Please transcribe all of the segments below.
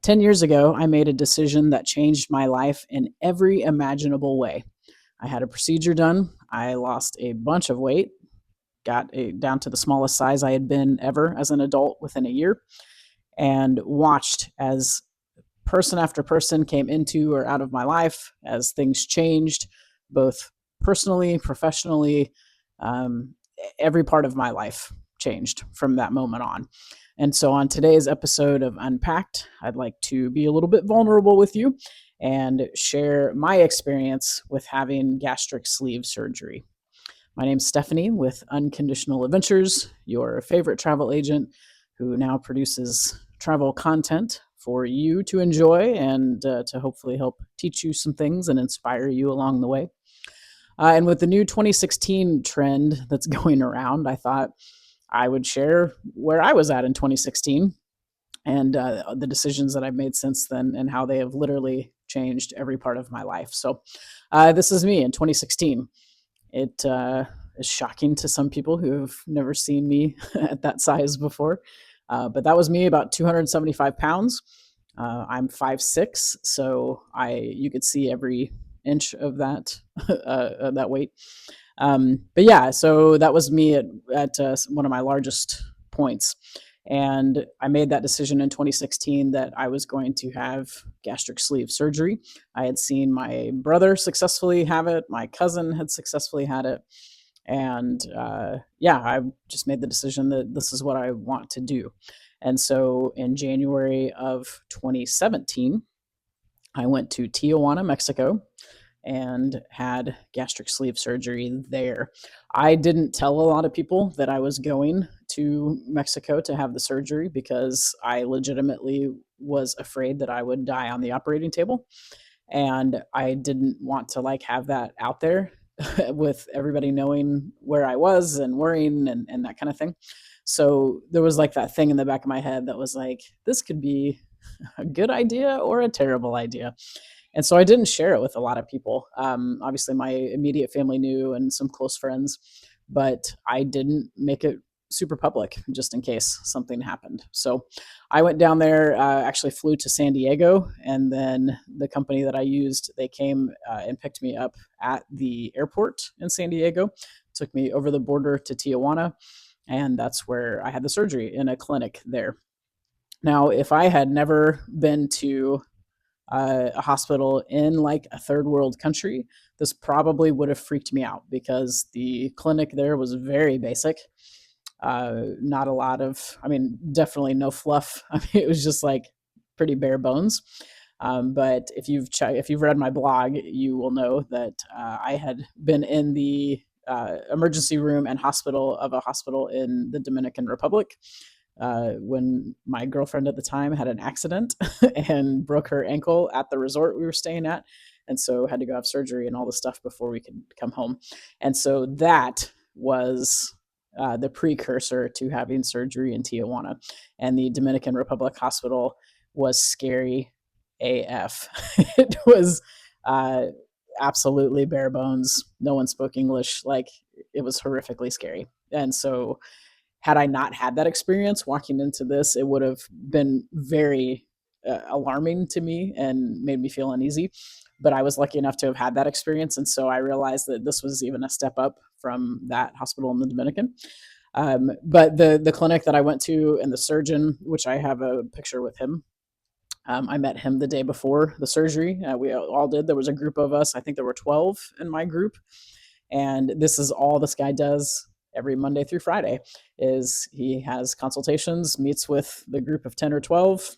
10 years ago, I made a decision that changed my life in every imaginable way. I had a procedure done. I lost a bunch of weight, down to the smallest size I had been ever as an adult within a year, and watched as person after person came into or out of my life, as things changed, both personally, professionally. Um, every part of my life changed from that moment on. And so, on today's episode of Unpacked, I'd like to be a little bit vulnerable with you and share my experience with having gastric sleeve surgery. My name's Stephanie with Unconditional Adventures, your favorite travel agent who now produces travel content for you to enjoy and to hopefully help teach you some things and inspire you along the way. And with the new 2016 trend that's going around, I thought I would share where I was at in 2016 and the decisions that I've made since then and how they have literally changed every part of my life. So, this is me in 2016. It is shocking to some people who have never seen me at that size before. But that was me, about 275 pounds. I'm 5'6", so you could see every inch of that weight. But yeah, so that was me at one of my largest points. And I made that decision in 2016 that I was going to have gastric sleeve surgery. I had seen my brother successfully have it. My cousin had successfully had it. And yeah, I just made the decision that this is what I want to do. And so in January of 2017, I went to Tijuana, Mexico, and had gastric sleeve surgery there. I didn't tell a lot of people that I was going to Mexico to have the surgery because I legitimately was afraid that I would die on the operating table. And I didn't want to have that out there with everybody knowing where I was and worrying and that kind of thing. So there was that thing in the back of my head that was like, this could be a good idea or a terrible idea. And so I didn't share it with a lot of people. Obviously, my immediate family knew and some close friends, but I didn't make it super public just in case something happened. So I went down there, actually flew to San Diego, and then the company that I used, they came and picked me up at the airport in San Diego, took me over the border to Tijuana, and that's where I had the surgery in a clinic there. Now, if I had never been to a hospital in a third world country, this probably would have freaked me out because the clinic there was very basic. Not a lot of, definitely no fluff. It was just pretty bare bones. But if you've read my blog, you will know that I had been in the emergency room and hospital of a hospital in the Dominican Republic when my girlfriend at the time had an accident and broke her ankle at the resort we were staying at. And so had to go have surgery and all the stuff before we could come home. And so that was the precursor to having surgery in Tijuana. And the Dominican Republic hospital was scary AF. It was absolutely bare bones. No one spoke English. It was horrifically scary. And so had I not had that experience walking into this, it would have been very alarming to me and made me feel uneasy. But I was lucky enough to have had that experience. And so I realized that this was even a step up from that hospital in the Dominican. But the clinic that I went to and the surgeon, which I have a picture with him, I met him the day before the surgery. We all did. There was a group of us. I think there were 12 in my group. And this is all this guy does every Monday through Friday is he has consultations, meets with the group of 10 or 12,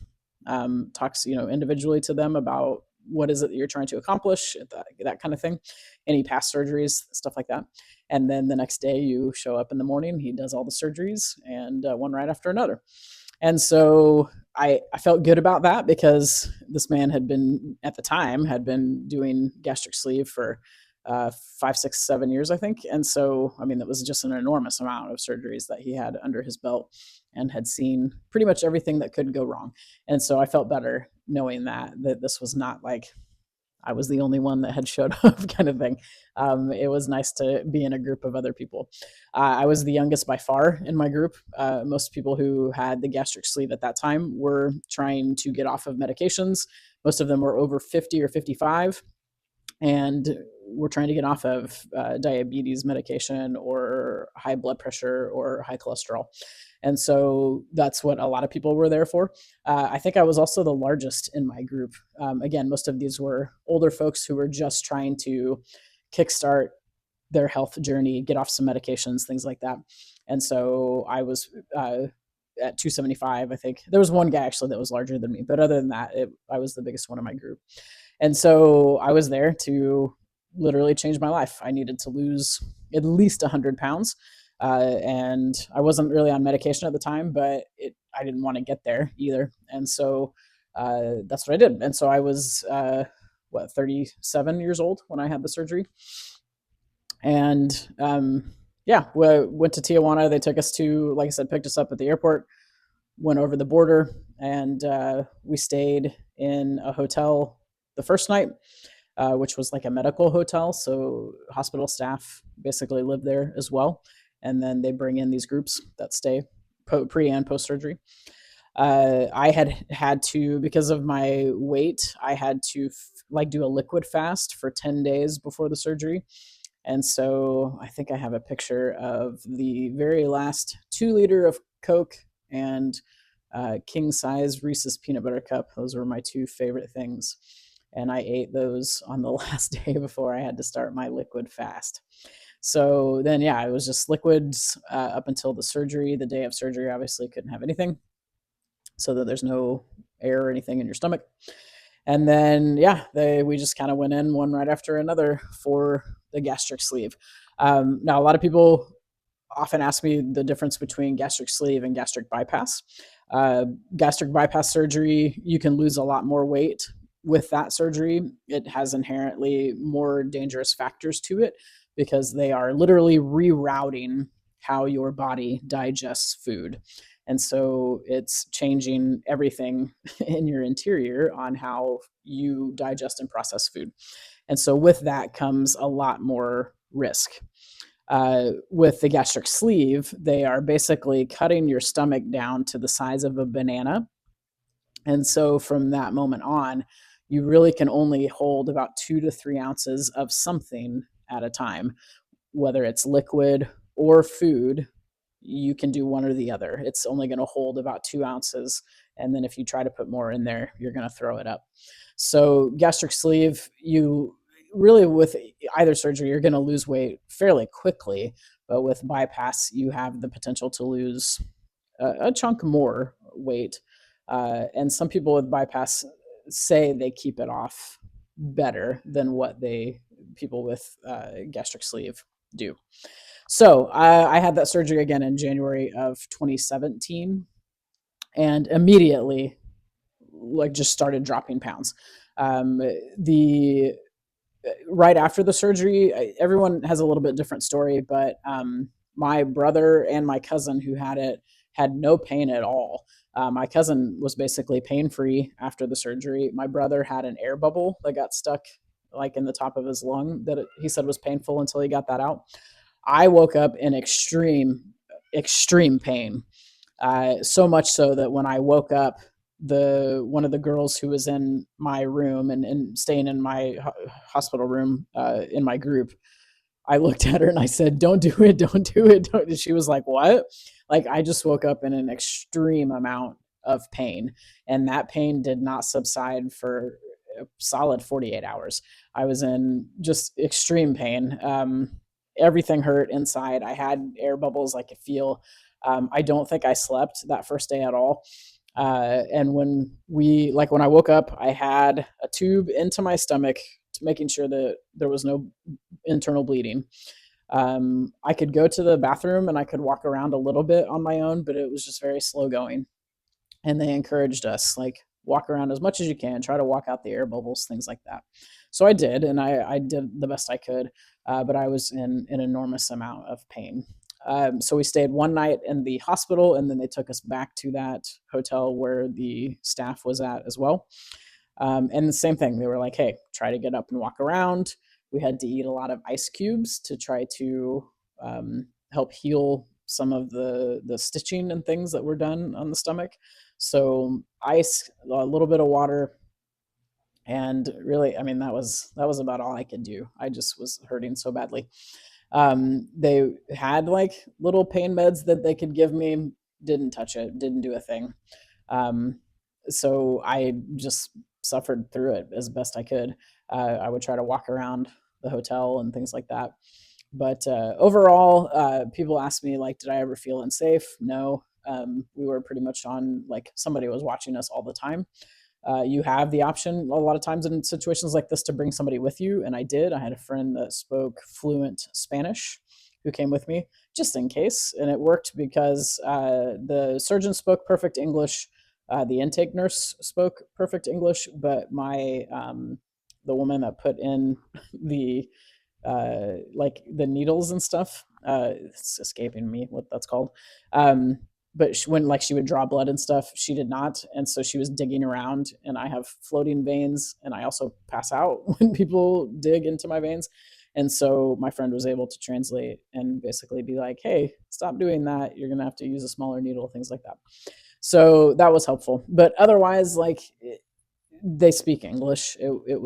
talks, individually to them about what is it that you're trying to accomplish, that kind of thing, any past surgeries, stuff like that. And then the next day you show up in the morning, he does all the surgeries and one right after another. And so I felt good about that because this man at the time had been doing gastric sleeve for 5, 6, 7 years, I think. And so, that was just an enormous amount of surgeries that he had under his belt and had seen pretty much everything that could go wrong. And so I felt better knowing that this was not I was the only one that had showed up, kind of thing. It was nice to be in a group of other people. I was the youngest by far in my group. Most people who had the gastric sleeve at that time were trying to get off of medications. Most of them were over 50 or 55, and we're trying to get off of diabetes medication or high blood pressure or high cholesterol. And so that's what a lot of people were there for. I think I was also the largest in my group. Again, most of these were older folks who were just trying to kickstart their health journey, get off some medications, things like that. And so I was at 275, I think. There was one guy actually that was larger than me, but other than that, I was the biggest one in my group. And so I was there to literally change my life. I needed to lose at least 100 pounds. And I wasn't really on medication at the time, but I didn't want to get there either. And so that's what I did. And so I was, 37 years old when I had the surgery. And yeah, we went to Tijuana. They took us to, like I said, picked us up at the airport, went over the border, and we stayed in a hotel the first night, which was like a medical hotel. So hospital staff basically live there as well. And then they bring in these groups that stay pre and post surgery. I had to, because of my weight, I had to like do a liquid fast for 10 days before the surgery. And so I think I have a picture of the very last 2 liter of Coke and king size Reese's peanut butter cup. Those were my two favorite things. And I ate those on the last day before I had to start my liquid fast. So then, yeah, it was just liquids up until the surgery. The day of surgery, obviously couldn't have anything, so that there's no air or anything in your stomach. And then, yeah, we just kind of went in one right after another for the gastric sleeve. Now, a lot of people often ask me the difference between gastric sleeve and gastric bypass. Gastric bypass surgery, you can lose a lot more weight with that surgery. It has inherently more dangerous factors to it because they are literally rerouting how your body digests food. And so it's changing everything in your interior on how you digest and process food. And so with that comes a lot more risk. With the gastric sleeve, they are basically cutting your stomach down to the size of a banana. And so from that moment on, you really can only hold about 2 to 3 ounces of something at a time, whether it's liquid or food. You can do one or the other. It's only going to hold about 2 ounces. And then if you try to put more in there, you're going to throw it up. So gastric sleeve, you really, with either surgery, you're going to lose weight fairly quickly. But with bypass, you have the potential to lose a chunk more weight. And some people with bypass say they keep it off better than what people with gastric sleeve do. So I had that surgery again in January of 2017, and immediately, like, just started dropping pounds. The Right after the surgery, everyone has a little bit different story, but my brother and my cousin who had it had no pain at all. My cousin was basically pain free after the surgery. My brother had an air bubble that got stuck like in the top of his lung that he said was painful until he got that out. I woke up in extreme pain. So much so that when I woke up, one of the girls who was in my room and staying in my hospital room in my group, I looked at her and I said, "Don't do it, don't do it." Don't. And she was like, "What?" Like, I just woke up in an extreme amount of pain, and that pain did not subside for a solid 48 hours. I was in just extreme pain. Everything hurt inside. I had air bubbles I could feel. I don't think I slept that first day at all. And when I woke up, I had a tube into my stomach, making sure that there was no internal bleeding. I could go to the bathroom and I could walk around a little bit on my own, but it was just very slow going. And they encouraged us, like, walk around as much as you can, try to walk out the air bubbles, things like that. So I did, and I did the best I could, but I was in an enormous amount of pain. So we stayed one night in the hospital, and then they took us back to that hotel where the staff was at as well. And the same thing, they were like, hey, try to get up and walk around. We had to eat a lot of ice cubes to try to help heal some of the stitching and things that were done on the stomach. So ice, a little bit of water, and really, I mean, that was about all I could do. I just was hurting so badly. They had like little pain meds that they could give me, didn't touch it, didn't do a thing. Um, so I just suffered through it as best I could. I would try to walk around the hotel and things like that. But overall, people ask me, like, did I ever feel unsafe? No. We were pretty much on, like, somebody was watching us all the time. You have the option a lot of times in situations like this to bring somebody with you, and I did. I had a friend that spoke fluent Spanish who came with me just in case, and it worked because the surgeon spoke perfect English, the intake nurse spoke perfect English, but my the woman that put in the like the needles and stuff. It's escaping me what that's called. Um, but when like she would draw blood and stuff, she did not, and so she was digging around. And I have floating veins, and I also pass out when people dig into my veins. And so my friend was able to translate and basically be like, "Hey, stop doing that. You're gonna have to use a smaller needle, things like that." So that was helpful. But otherwise, like they speak English. It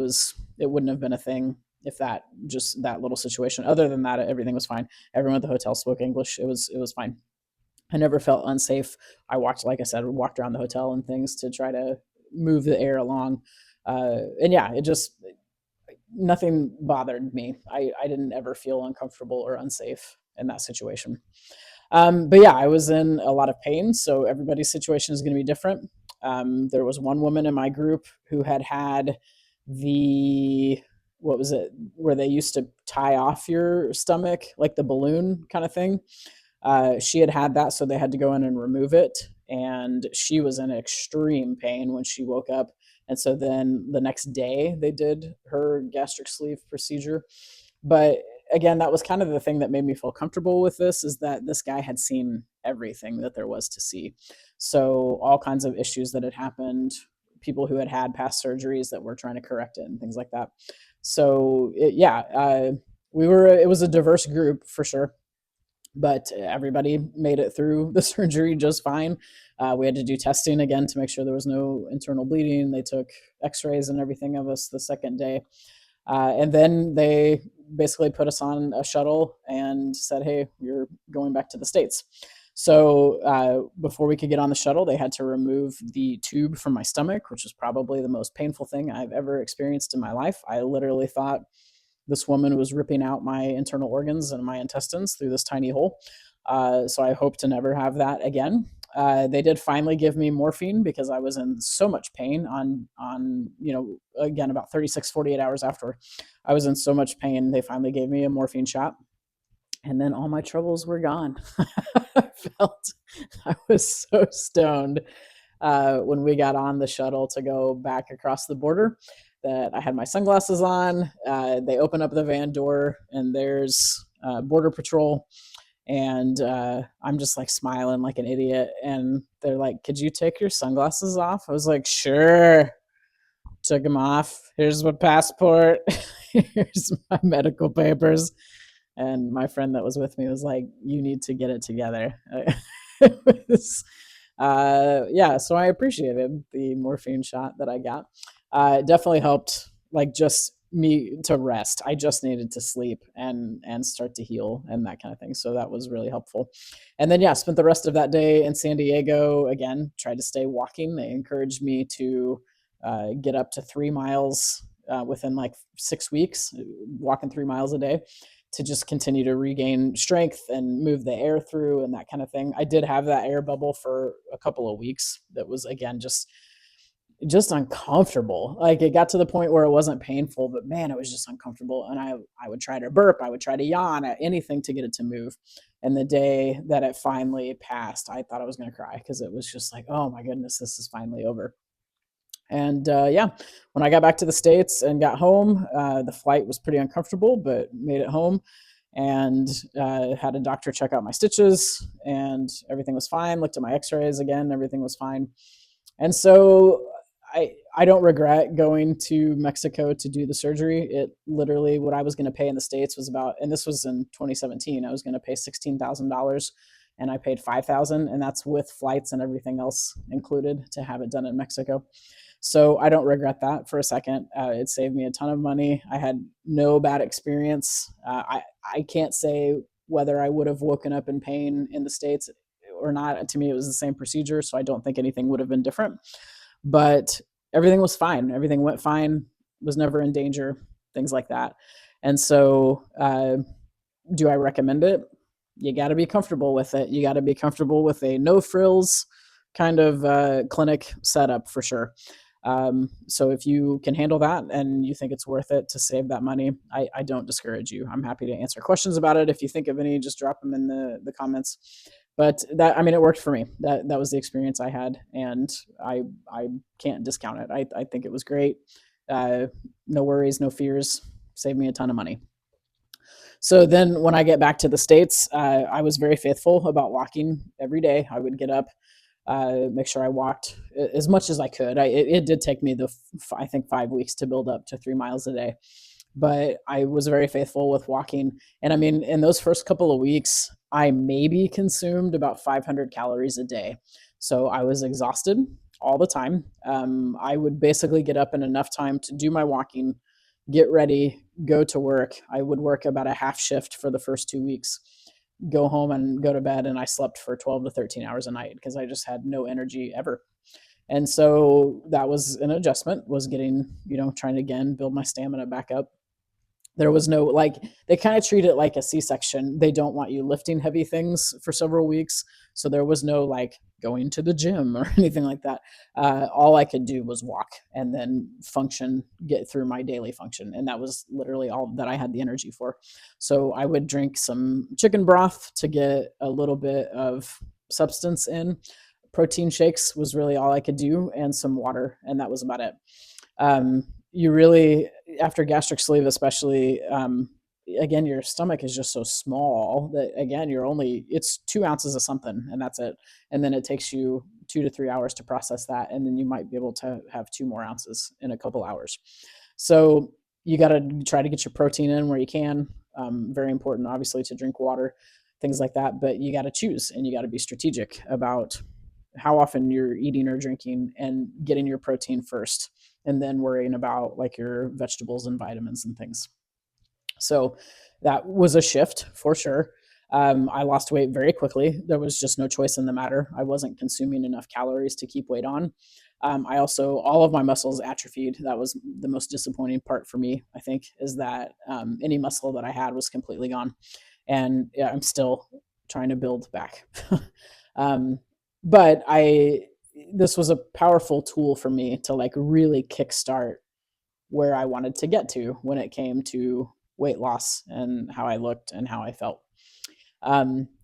wouldn't have been a thing if that just that little situation. Other than that, everything was fine. Everyone at the hotel spoke English. It was fine. I never felt unsafe. I walked, like I said, walked around the hotel and things to try to move the air along. And yeah, it just nothing bothered me. I didn't ever feel uncomfortable or unsafe in that situation. But yeah, I was in a lot of pain, so everybody's situation is going to be different. There was one woman in my group who had the what was it where they used to tie off your stomach like the balloon kind of thing. She had that, so they had to go in and remove it, and she was in extreme pain when she woke up. And so then the next day they did her gastric sleeve procedure. But again, that was kind of the thing that made me feel comfortable with this, is that this guy had seen everything that there was to see. So all kinds of issues that had happened, people who had past surgeries that were trying to correct it and things like that. So yeah, it was a diverse group for sure, but everybody made it through the surgery just fine. We had to do testing again to make sure there was no internal bleeding. They took x-rays and everything of us the second day. And then they basically put us on a shuttle and said, hey, you're going back to the States. So before we could get on the shuttle, they had to remove the tube from my stomach, which was probably the most painful thing I've ever experienced in my life. I literally thought this woman was ripping out my internal organs and my intestines through this tiny hole. So I hope to never have that again. They did finally give me morphine because I was in so much pain on again about 36-48 hours after. I was in so much pain, they finally gave me a morphine shot, and then all my troubles were gone. I was so stoned when we got on the shuttle to go back across the border that I had my sunglasses on. They open up the van door, and there's Border Patrol, and I'm just like smiling like an idiot. And they're like, "Could you take your sunglasses off?" I was like, "Sure." Took them off. Here's my passport. Here's my medical papers. And my friend that was with me was like, "You need to get it together." It was, yeah, so I appreciated the morphine shot that I got. It definitely helped, like just me to rest. I just needed to sleep and start to heal and that kind of thing. So that was really helpful. And then yeah, spent the rest of that day in San Diego. Again, tried to stay walking. They encouraged me to get up to 3 miles within like 6 weeks, walking 3 miles a day to just continue to regain strength and move the air through and that kind of thing. I did have that air bubble for a couple of weeks. That was again just uncomfortable. Like it got to the point where it wasn't painful, but man, it was just uncomfortable. And I would try to burp, I would try to yawn, at anything to get it to move. And the day that it finally passed, I thought I was going to cry because it was just like, oh my goodness, this is finally over. And yeah, when I got back to the States and got home, the flight was pretty uncomfortable, but made it home and had a doctor check out my stitches, and everything was fine. Looked at my x-rays again, everything was fine. And so I don't regret going to Mexico to do the surgery. It literally, what I was going to pay in the States was about, and this was in 2017, I was going to pay $16,000 and I paid 5,000, and that's with flights and everything else included to have it done in Mexico. So I don't regret that for a second. It saved me a ton of money. I had no bad experience. I can't say whether I would have woken up in pain in the States or not. To me, it was the same procedure, so I don't think anything would have been different. But everything was fine. Everything went fine. Was never in danger. Things like that. And so, do I recommend it? You got to be comfortable with it. You got to be comfortable with a no frills kind of clinic setup for sure. So if you can handle that and you think it's worth it to save that money, I don't discourage you. I'm happy to answer questions about it. If you think of any, just drop them in the comments. But that, I mean, it worked for me. That was the experience I had, and I can't discount it. I think it was great. No worries, no fears. Saved me a ton of money. So then when I get back to the States, I was very faithful about walking every day. I would get up, make sure I walked as much as I could. It did take me I think 5 weeks to build up to 3 miles a day, but I was very faithful with walking. And I mean, in those first couple of weeks, I maybe consumed about 500 calories a day. So I was exhausted all the time. I would basically get up in enough time to do my walking, get ready, go to work. I would work about a half shift for the first 2 weeks, go home and go to bed, and I slept for 12 to 13 hours a night because I just had no energy ever. And so that was an adjustment, was getting, trying to again build my stamina back up. There was no, like, they kind of treat it like a C-section. They don't want you lifting heavy things for several weeks. So there was no like going to the gym or anything like that. All I could do was walk and then function, get through my daily function. And that was literally all that I had the energy for. So I would drink some chicken broth to get a little bit of substance in. Protein shakes was really all I could do, and some water. And that was about it. You really, after gastric sleeve especially, again, your stomach is just so small that, again, it's 2 ounces of something and that's it. And then it takes you 2 to 3 hours to process that, and then you might be able to have 2 more ounces in a couple hours. So you got to try to get your protein in where you can. Very important, obviously, to drink water, things like that, but you got to choose and you got to be strategic about how often you're eating or drinking, and getting your protein first, and then worrying about like your vegetables and vitamins and things. So that was a shift for sure. I lost weight very quickly. There was just no choice in the matter. I wasn't consuming enough calories to keep weight on. I also, all of my muscles atrophied. That was the most disappointing part for me, I think, is that any muscle that I had was completely gone. And yeah, I'm still trying to build back. But this was a powerful tool for me to like really kickstart where I wanted to get to when it came to weight loss and how I looked and how I felt.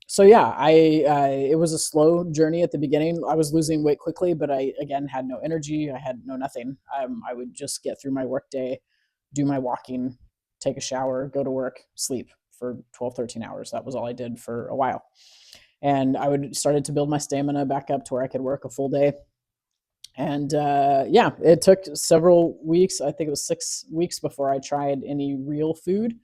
So yeah, it was a slow journey at the beginning. I was losing weight quickly, but I again had no energy. I had no nothing. I would just get through my work day, do my walking, take a shower, go to work, sleep for 12, 13 hours. That was all I did for a while. And I would started to build my stamina back up to where I could work a full day. And yeah, it took several weeks. I think it was 6 weeks before I tried any real food.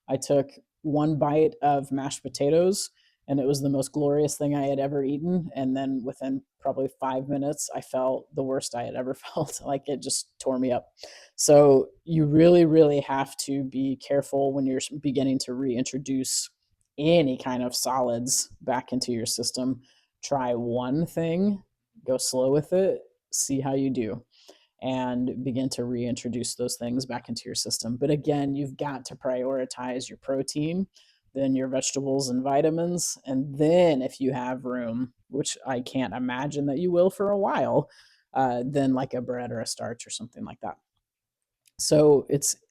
I took one bite of mashed potatoes, and it was the most glorious thing I had ever eaten. And then within probably 5 minutes, I felt the worst I had ever felt. Like it just tore me up. So you really, really have to be careful when you're beginning to reintroduce any kind of solids back into your system. Try one thing, go slow with it, see how you do, and begin to reintroduce those things back into your system. But again, you've got to prioritize your protein, then your vegetables and vitamins, and then if you have room, which I can't imagine that you will for a while, then like a bread or a starch or something like that. So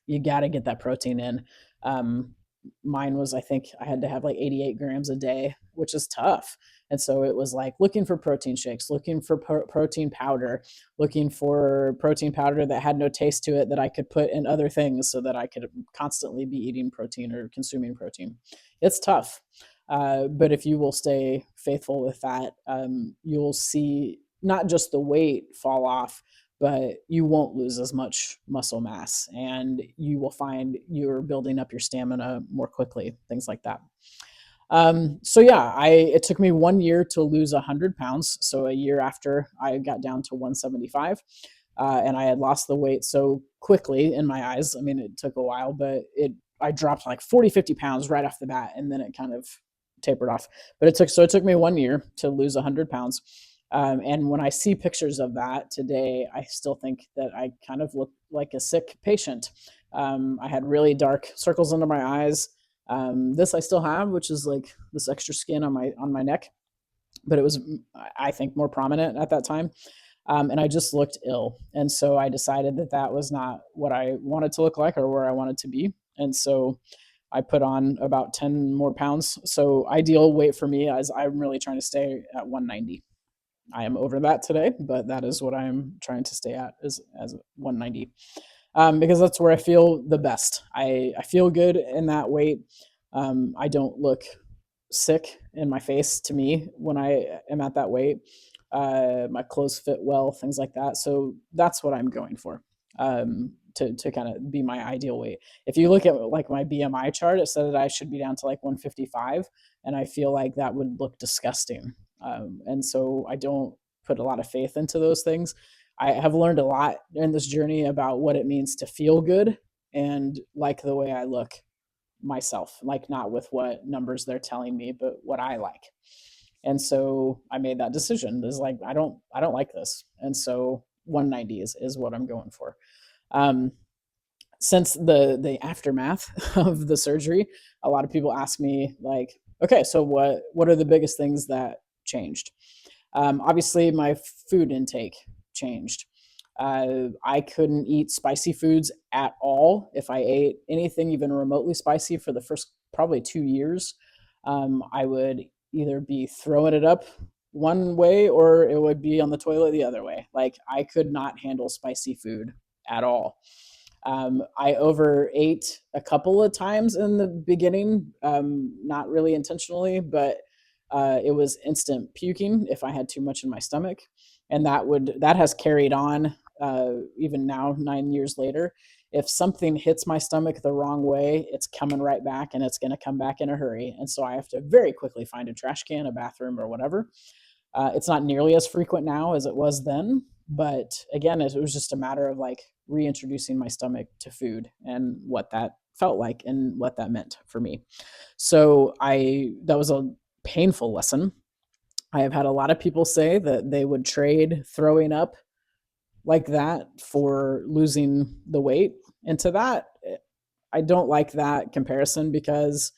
you got to get that protein in. Um, Mine was, I think I had to have like 88 grams a day, which is tough. And so it was like looking for protein shakes, looking for protein powder, looking for protein powder that had no taste to it that I could put in other things so that I could constantly be eating protein or consuming protein. It's tough. But if you will stay faithful with that, you'll see not just the weight fall off, but you won't lose as much muscle mass, and you will find you're building up your stamina more quickly, things like that. So yeah, it took me 1 year to lose 100 pounds. So a year after I got down to 175, and I had lost the weight so quickly in my eyes. I mean, it took a while, but I dropped like 40, 50 pounds right off the bat, and then it kind of tapered off. But it took me 1 year to lose 100 pounds. And when I see pictures of that today, I still think that I kind of look like a sick patient. I had really dark circles under my eyes. This I still have, which is like this extra skin on my neck, but it was, I think, more prominent at that time. And I just looked ill, and so I decided that that was not what I wanted to look like or where I wanted to be, and so I put on about 10 more pounds. So ideal weight for me is I'm really trying to stay at 190. I am over that today, but that is what I'm trying to stay at, is as 190, because that's where I feel the best. I feel good in that weight. I don't look sick in my face to me when I am at that weight. My clothes fit well, things like that. So that's what I'm going for, to kind of be my ideal weight. If you look at like my BMI chart, it said that I should be down to like 155, and I feel like that would look disgusting. And so I don't put a lot of faith into those things. I have learned a lot in this journey about what it means to feel good and like the way I look myself, like not with what numbers they're telling me, but what I like. And so I made that decision. Is like I don't like this, and so 190 is what I'm going for. Um, since the aftermath of the surgery, a lot of people ask me like, okay, so what are the biggest things that changed? Obviously, my food intake changed. I couldn't eat spicy foods at all. If I ate anything even remotely spicy for the first probably 2 years, I would either be throwing it up one way or it would be on the toilet the other way. Like I could not handle spicy food at all. I overate a couple of times in the beginning, not really intentionally, but it was instant puking if I had too much in my stomach, and that has carried on even now 9 years later. If something hits my stomach the wrong way, it's coming right back, and it's going to come back in a hurry. And so I have to very quickly find a trash can, a bathroom, or whatever. It's not nearly as frequent now as it was then, but again, it was just a matter of like reintroducing my stomach to food and what that felt like and what that meant for me. So that was a painful lesson. I have had a lot of people say that they would trade throwing up like that for losing the weight. And to that, I don't like that comparison, because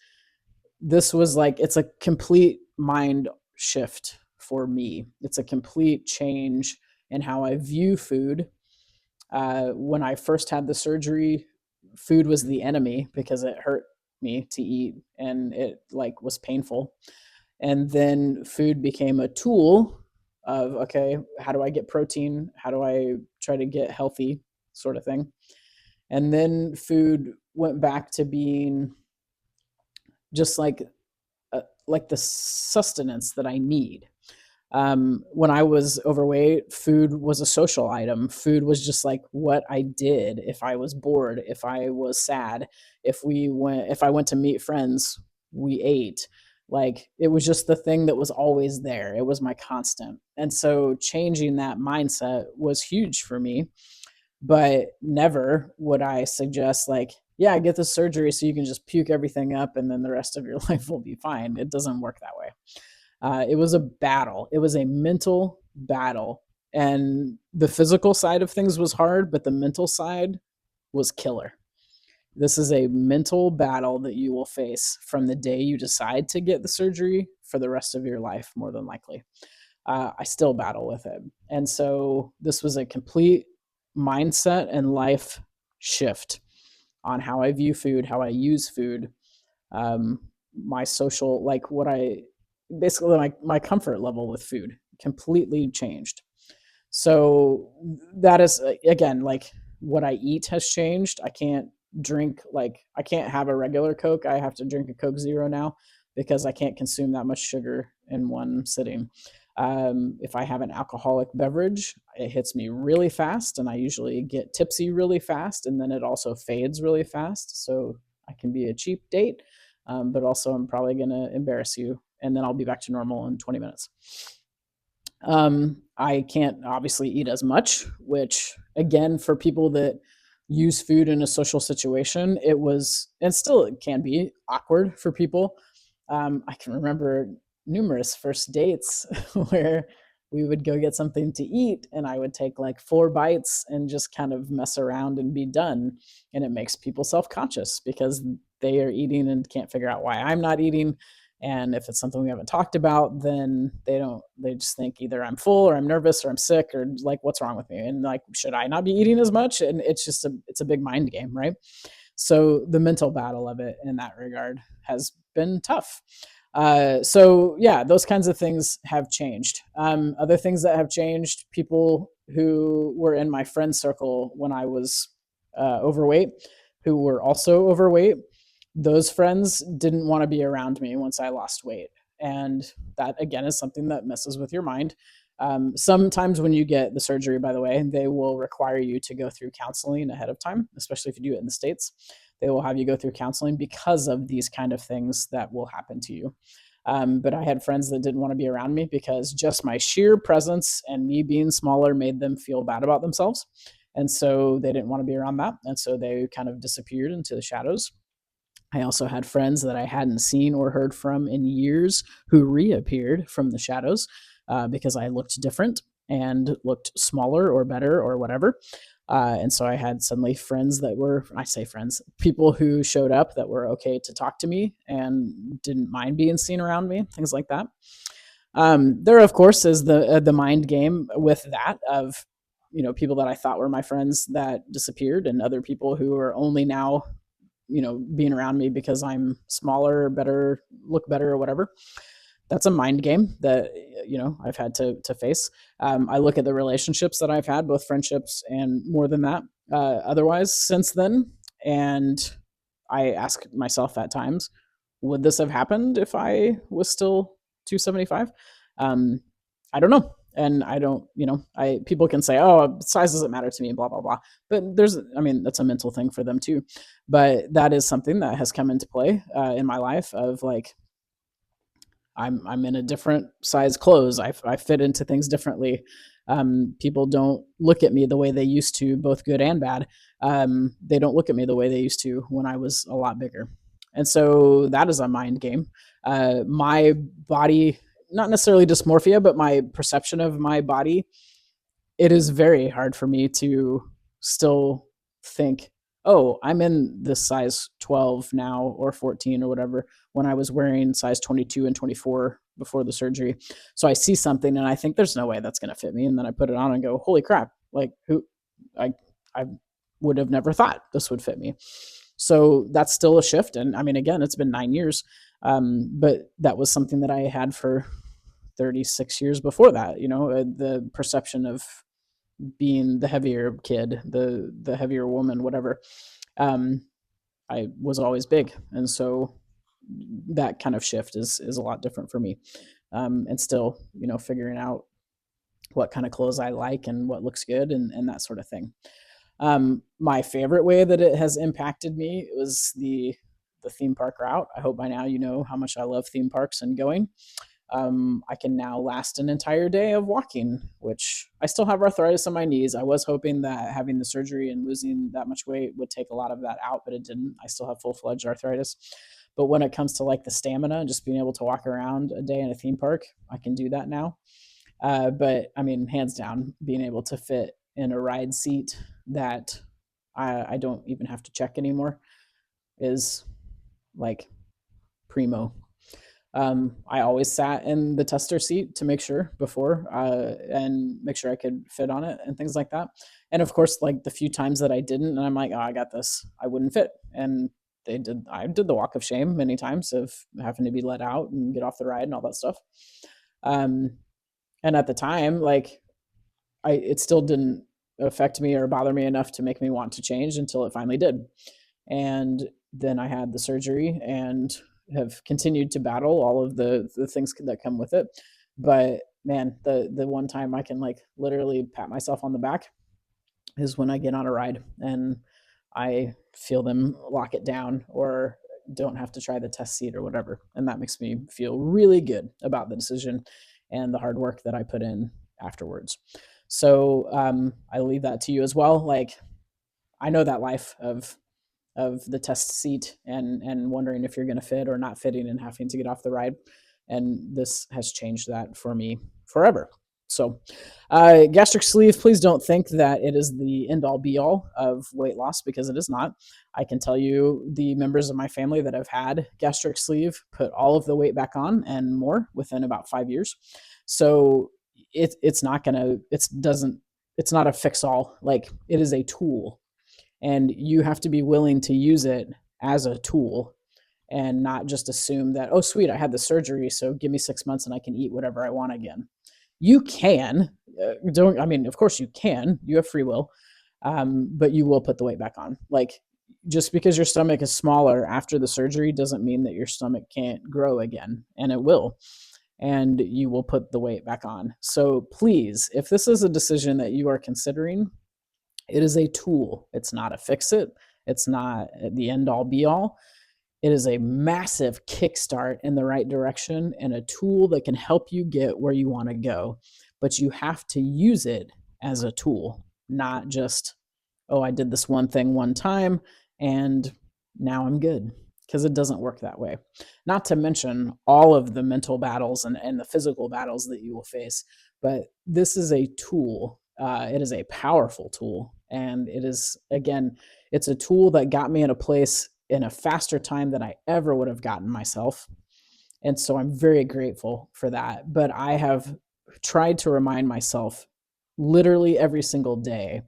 this was like, it's a complete mind shift for me. It's a complete change in how I view food. When I first had the surgery, food was the enemy because it hurt me to eat and it like was painful. And then food became a tool of, okay, how do I get protein? How do I try to get healthy, sort of thing. And then food went back to being just like the sustenance that I need. When I was overweight, food was a social item. Food was just like what I did if I was bored, if I was sad, if I went to meet friends, we ate. Like it was just the thing that was always there. It was my constant. And so changing that mindset was huge for me. But never would I suggest like, yeah, get the surgery so you can just puke everything up and then the rest of your life will be fine. It doesn't work that way. It was a battle. It was a mental battle. And the physical side of things was hard, but the mental side was killer. This is a mental battle that you will face from the day you decide to get the surgery for the rest of your life, more than likely. I still battle with it. And so this was a complete mindset and life shift on how I view food, how I use food, my social, like what I basically my comfort level with food completely changed. So that is again like what I eat has changed. I can't have a regular Coke. I have to drink a Coke Zero now because I can't consume that much sugar in one sitting. If I have an alcoholic beverage, it hits me really fast, and I usually get tipsy really fast, and then it also fades really fast. So I can be a cheap date, but also I'm probably going to embarrass you, and then I'll be back to normal in 20 minutes. I can't obviously eat as much, which again, for people that use food in a social situation, it was, and still it can be awkward for people. I can remember numerous first dates where we would go get something to eat and I would take like 4 bites and just kind of mess around and be done. And it makes people self-conscious because they are eating and can't figure out why I'm not eating. And if it's something we haven't talked about, then they just think either I'm full or I'm nervous or I'm sick or like, what's wrong with me? And like, should I not be eating as much? And it's a big mind game, right? So the mental battle of it in that regard has been tough. So yeah, those kinds of things have changed. Other things that have changed, people who were in my friend circle when I was overweight, who were also overweight, those friends didn't want to be around me once I lost weight. And that, again, is something that messes with your mind. Sometimes when you get the surgery, by the way, they will require you to go through counseling ahead of time, especially if you do it in the States. They will have you go through counseling because of these kind of things that will happen to you. But I had friends that didn't want to be around me because just my sheer presence and me being smaller made them feel bad about themselves. And so they didn't want to be around that. And so they kind of disappeared into the shadows. I also had friends that I hadn't seen or heard from in years who reappeared from the shadows because I looked different and looked smaller or better or whatever. And so I had suddenly friends that were, I say friends, people who showed up that were okay to talk to me and didn't mind being seen around me, things like that. There, of course, is the mind game with that of, people that I thought were my friends that disappeared and other people who are only now being around me because I'm smaller, better, look better or whatever. That's a mind game that, I've had to face. I look at the relationships that I've had, both friendships and more than that, otherwise since then. And I ask myself at times, would this have happened if I was still 275? I don't know. And I don't, people can say, oh, size doesn't matter to me, blah, blah, blah. But that's a mental thing for them too. But that is something that has come into play in my life of like, I'm in a different size clothes. I fit into things differently. People don't look at me the way they used to, both good and bad. They don't look at me the way they used to when I was a lot bigger. And so that is a mind game. My body, not necessarily dysmorphia, but my perception of my body, it is very hard for me to still think, oh, I'm in this size 12 now or 14 or whatever when I was wearing size 22 and 24 before the surgery. So I see something and I think there's no way that's going to fit me. And then I put it on and go, holy crap, like I would have never thought this would fit me. So that's still a shift. And again, it's been 9 years. But that was something that I had for 36 years before that, the perception of being the heavier kid, the heavier woman, whatever. I was always big, and so that kind of shift is a lot different for me. And still, figuring out what kind of clothes I like and what looks good and that sort of thing. My favorite way that it has impacted me was the theme park route. I hope by now you know how much I love theme parks and going. I can now last an entire day of walking, which I still have arthritis in my knees. I was hoping that having the surgery and losing that much weight would take a lot of that out, but it didn't. I still have full-fledged arthritis. But when it comes to like the stamina and just being able to walk around a day in a theme park, I can do that now. But hands down, being able to fit in a ride seat that I don't even have to check anymore is like primo. I always sat in the tester seat to make sure before and make sure I could fit on it and things like that. And of course, like the few times that I didn't, and I'm like, oh, I got this, I wouldn't fit. And I did the walk of shame many times of having to be let out and get off the ride and all that stuff. And at the time, like it still didn't affect me or bother me enough to make me want to change until it finally did. And then I had the surgery and have continued to battle all of the things that come with it. But man, the one time I can like literally pat myself on the back is when I get on a ride and I feel them lock it down or don't have to try the test seat or whatever. And that makes me feel really good about the decision and the hard work that I put in afterwards. So I leave that to you as well. Like, I know that life of the test seat and wondering if you're going to fit or not fitting and having to get off the ride. And this has changed that for me forever. So, gastric sleeve, please don't think that it is the end all be all of weight loss, because it is not. I can tell you the members of my family that have had gastric sleeve put all of the weight back on and more within about 5 years. So it's not gonna, it's not a fix all. Like, it is a tool, and you have to be willing to use it as a tool and not just assume that, oh, sweet, I had the surgery, so give me 6 months and I can eat whatever I want again. You can, don't, I mean, of course you can, you have free will, but you will put the weight back on. Like, just because your stomach is smaller after the surgery doesn't mean that your stomach can't grow again, and it will. And you will put the weight back on. So please, if this is a decision that you are considering, it is a tool. It's not a fix it. It's not the end all be all. It is a massive kickstart in the right direction and a tool that can help you get where you want to go. But you have to use it as a tool, not just, oh, I did this one thing one time and now I'm good, because it doesn't work that way. Not to mention all of the mental battles and the physical battles that you will face. But this is a tool. It is a powerful tool. And it is, again, it's a tool that got me in a place in a faster time than I ever would have gotten myself. And so I'm very grateful for that. But I have tried to remind myself literally every single day,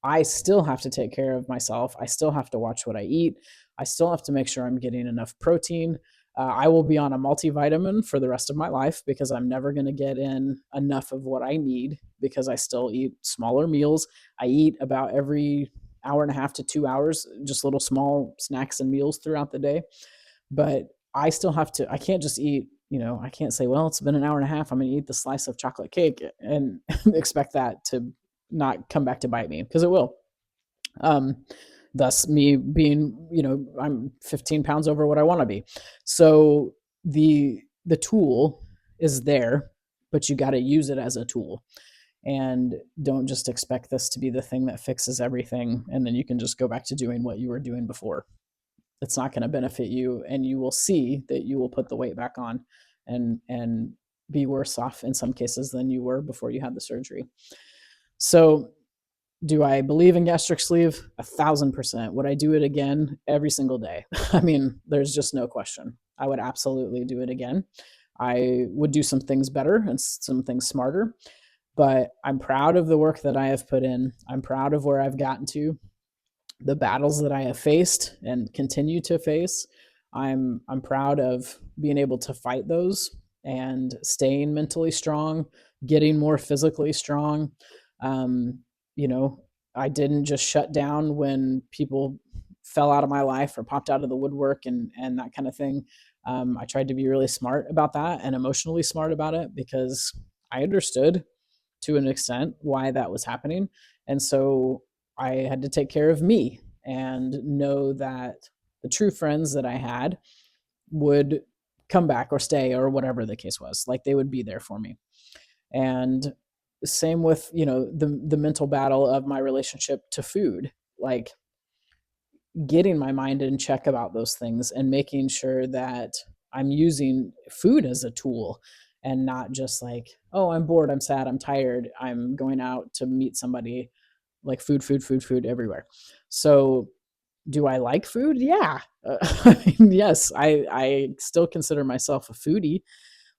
I still have to take care of myself. I still have to watch what I eat. I still have to make sure I'm getting enough protein. I will be on a multivitamin for the rest of my life because I'm never going to get in enough of what I need, because I still eat smaller meals. I eat about every hour and a half to 2 hours, just little small snacks and meals throughout the day. But I still have to, I can't just eat, I can't say, well, it's been an hour and a half, I'm going to eat the slice of chocolate cake and expect that to not come back to bite me, because it will. Um, Thus me being, I'm 15 pounds over what I want to be. So the tool is there, but you got to use it as a tool. And don't just expect this to be the thing that fixes everything and then you can just go back to doing what you were doing before. It's not going to benefit you, and you will see that you will put the weight back on and be worse off in some cases than you were before you had the surgery. So, do I believe in gastric sleeve? 1,000%. Would I do it again every single day? I mean, there's just no question. I would absolutely do it again. I would do some things better and some things smarter, but I'm proud of the work that I have put in. I'm proud of where I've gotten to, the battles that I have faced and continue to face. I'm proud of being able to fight those and staying mentally strong, getting more physically strong. Um, you know, I didn't just shut down when people fell out of my life or popped out of the woodwork and that kind of thing. I tried to be really smart about that and emotionally smart about it, because I understood to an extent why that was happening. And so I had to take care of me and know that the true friends that I had would come back or stay or whatever the case was. Like, they would be there for me. And same with, the mental battle of my relationship to food. Like, getting my mind in check about those things and making sure that I'm using food as a tool and not just like, oh, I'm bored, I'm sad, I'm tired, I'm going out to meet somebody. Like, food everywhere. So, do I like food? Yeah. Yes, I still consider myself a foodie,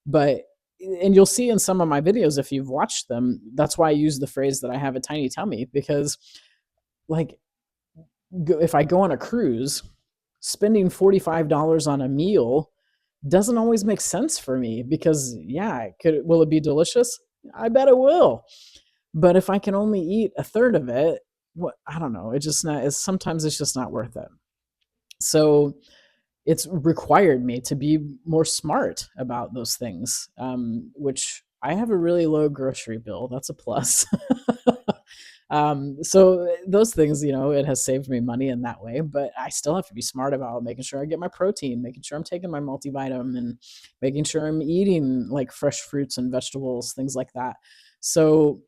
but, and you'll see in some of my videos, if you've watched them, that's why I use the phrase that I have a tiny tummy, because, like, if I go on a cruise, spending $45 on a meal doesn't always make sense for me, because, yeah, will it be delicious? I bet it will. But if I can only eat a third of it, I don't know. Sometimes it's just not worth it. So it's required me to be more smart about those things, which I have a really low grocery bill. That's a plus. So those things, it has saved me money in that way, but I still have to be smart about making sure I get my protein, making sure I'm taking my multivitamin, and making sure I'm eating like fresh fruits and vegetables, things like that. So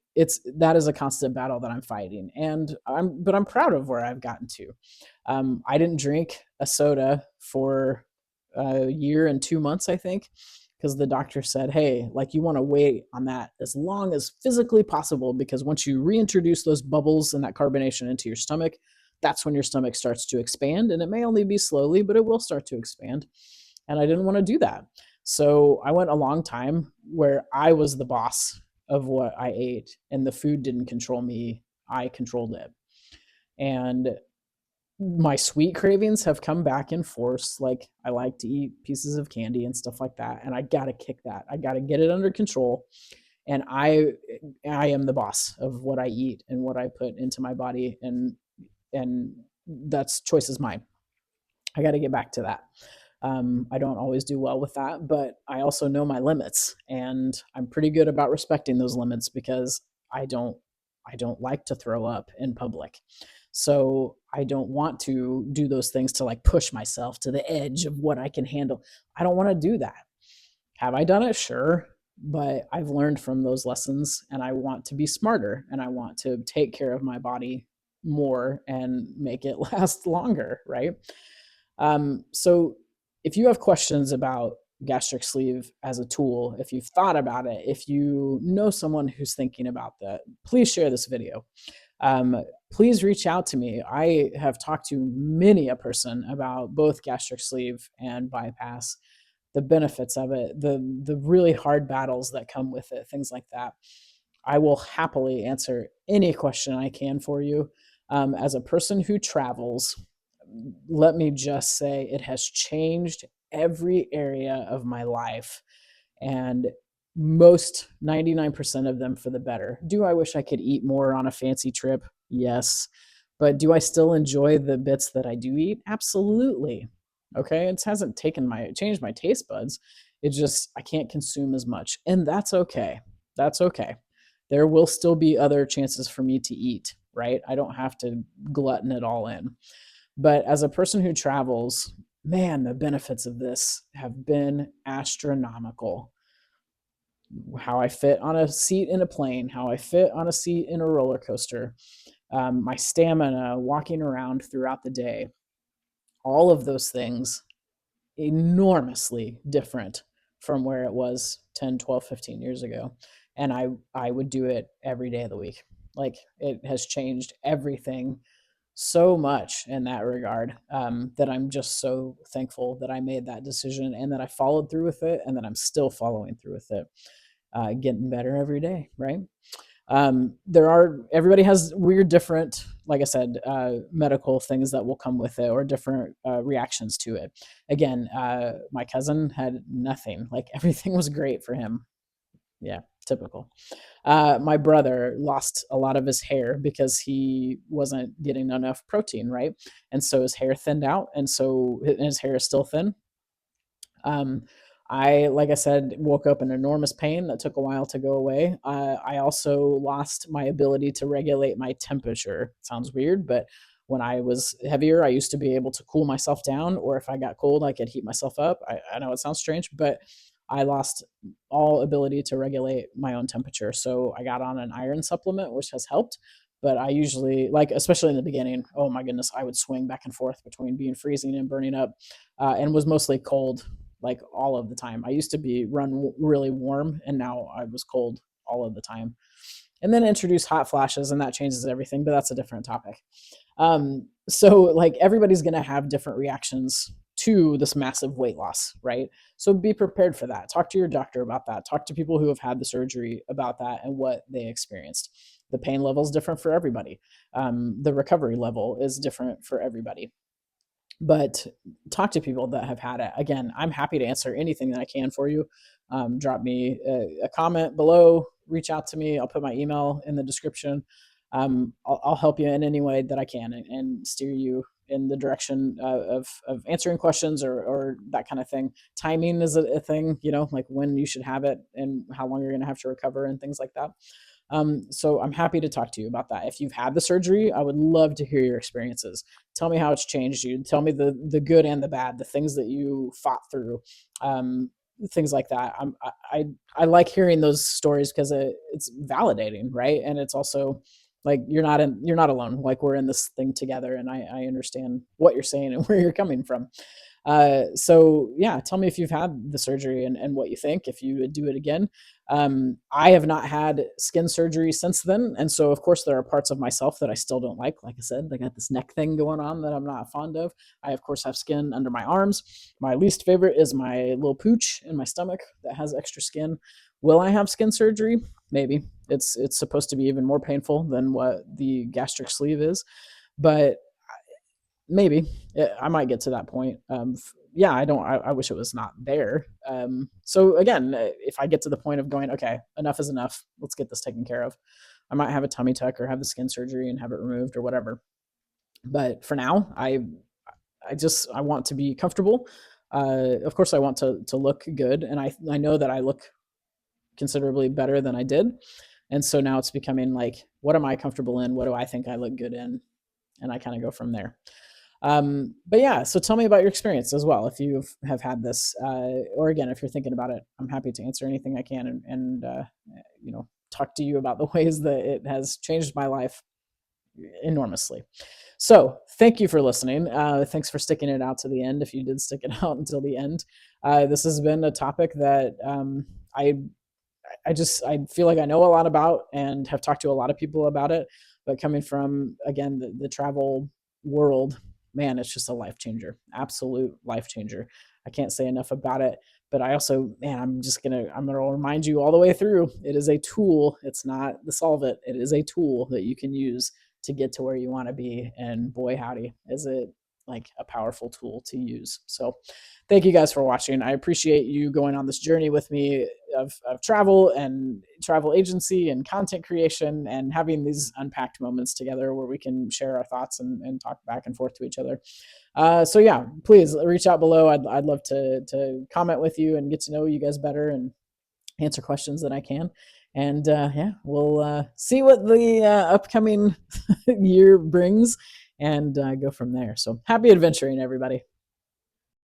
that is a constant battle that I'm fighting, and I'm proud of where I've gotten to. I didn't drink a soda for a year and 2 months, I think, because the doctor said, hey, like, you want to wait on that as long as physically possible, because once you reintroduce those bubbles and that carbonation into your stomach, that's when your stomach starts to expand. And it may only be slowly, but it will start to expand. And I didn't want to do that. So I went a long time where I was the boss of what I ate, and the food didn't control me. I controlled it. And my sweet cravings have come back in force. Like, I like to eat pieces of candy and stuff like that, and I gotta kick that. I gotta get it under control. And I am the boss of what I eat and what I put into my body, and that's choice is mine. I got to get back to that. I don't always do well with that, but I also know my limits, and I'm pretty good about respecting those limits, because I don't I don't like to throw up in public. So I don't want to do those things to like push myself to the edge of what I can handle. I don't want to do that. Have I done it? Sure. But I've learned from those lessons, and I want to be smarter, and I want to take care of my body more and make it last longer, right? So if you have questions about gastric sleeve as a tool, if you've thought about it, if you know someone who's thinking about that, please share this video. Please reach out to me. I have talked to many a person about both gastric sleeve and bypass, the benefits of it, the really hard battles that come with it, things like that. I will happily answer any question I can for you. As a person who travels, let me just say it has changed every area of my life, and most 99% of them for the better. Do I wish I could eat more on a fancy trip? Yes. But do I still enjoy the bits that I do eat? Absolutely. Okay. It hasn't changed my taste buds. It just, I can't consume as much. And that's okay. That's okay. There will still be other chances for me to eat, right? I don't have to glutton it all in. But as a person who travels, man, the benefits of this have been astronomical. How I fit on a seat in a plane, how I fit on a seat in a roller coaster, my stamina, walking around throughout the day, all of those things enormously different from where it was 10, 12, 15 years ago. And I would do it every day of the week. Like, it has changed everything so much in that regard, that I'm just so thankful that I made that decision, and that I followed through with it, and that I'm still following through with it, getting better every day, right? Everybody has weird, different, like I said, medical things that will come with it, or different reactions to it. Again, my cousin had nothing, like, everything was great for him. Yeah, typical. My brother lost a lot of his hair because he wasn't getting enough protein, right? And so his hair thinned out, and so his hair is still thin. Um, like I said, woke up in enormous pain that took a while to go away. I also lost my ability to regulate my temperature. Sounds weird, but when I was heavier, I used to be able to cool myself down, or if I got cold, I could heat myself up. I know it sounds strange, but I lost all ability to regulate my own temperature. So I got on an iron supplement, which has helped. But I usually, like, especially in the beginning, oh my goodness, I would swing back and forth between being freezing and burning up, and was mostly cold, like, all of the time. I used to be really warm, and now I was cold all of the time. And then introduce hot flashes, and that changes everything, but that's a different topic. So, like, everybody's going to have different reactions to this massive weight loss, right? So be prepared for that. Talk to your doctor about that. Talk to people who have had the surgery about that and what they experienced. The pain level is different for everybody. The recovery level is different for everybody. But talk to people that have had it. Again, I'm happy to answer anything that I can for you. Drop me a comment below, reach out to me. I'll put my email in the description. I'll help you in any way that I can, and steer you in the direction of answering questions, or that kind of thing. Timing is a thing, like when you should have it and how long you're going to have to recover and things like that. So I'm happy to talk to you about that. If you've had the surgery, I would love to hear your experiences. Tell me how it's changed you. Tell me the good and the bad, the things that you fought through, um, things like that. I like hearing those stories because it's validating, right? And it's also like you're not alone. Like we're in this thing together, and I understand what you're saying and where you're coming from. So yeah, tell me if you've had the surgery, and what you think, if you would do it again. I have not had skin surgery since then. And so of course there are parts of myself that I still don't like. Like I said, I got this neck thing going on that I'm not fond of. I of course have skin under my arms. My least favorite is my little pooch in my stomach that has extra skin. Will I have skin surgery? Maybe. It's supposed to be even more painful than what the gastric sleeve is, but maybe I might get to that point. Yeah, I don't. I wish it was not there. So again, if I get to the point of going, okay, enough is enough. Let's get this taken care of. I might have a tummy tuck or have the skin surgery and have it removed or whatever. But for now, I want to be comfortable. Of course, I want to look good, and I know that I look considerably better than I did. And so now it's becoming like, what am I comfortable in? What do I think I look good in? And I kind of go from there. But yeah, so tell me about your experience as well. If you have had this, or again, if you're thinking about it, I'm happy to answer anything I can, and talk to you about the ways that it has changed my life enormously. So thank you for listening. Thanks for sticking it out to the end. If you did stick it out until the end, this has been a topic that I feel like I know a lot about and have talked to a lot of people about it. But coming from, again, the travel world, man, it's just a life changer, absolute life changer. I can't say enough about it. But I also, man, I'm gonna remind you all the way through. It is a tool. It's not the solvent. It is a tool that you can use to get to where you want to be. And boy, howdy, is it like a powerful tool to use. So thank you guys for watching. I appreciate you going on this journey with me of travel and travel agency and content creation, and having these unpacked moments together where we can share our thoughts and talk back and forth to each other. So yeah, please reach out below. I'd love to comment with you and get to know you guys better and answer questions that I can. And yeah, we'll see what the upcoming year brings, and go from there. So happy adventuring, everybody.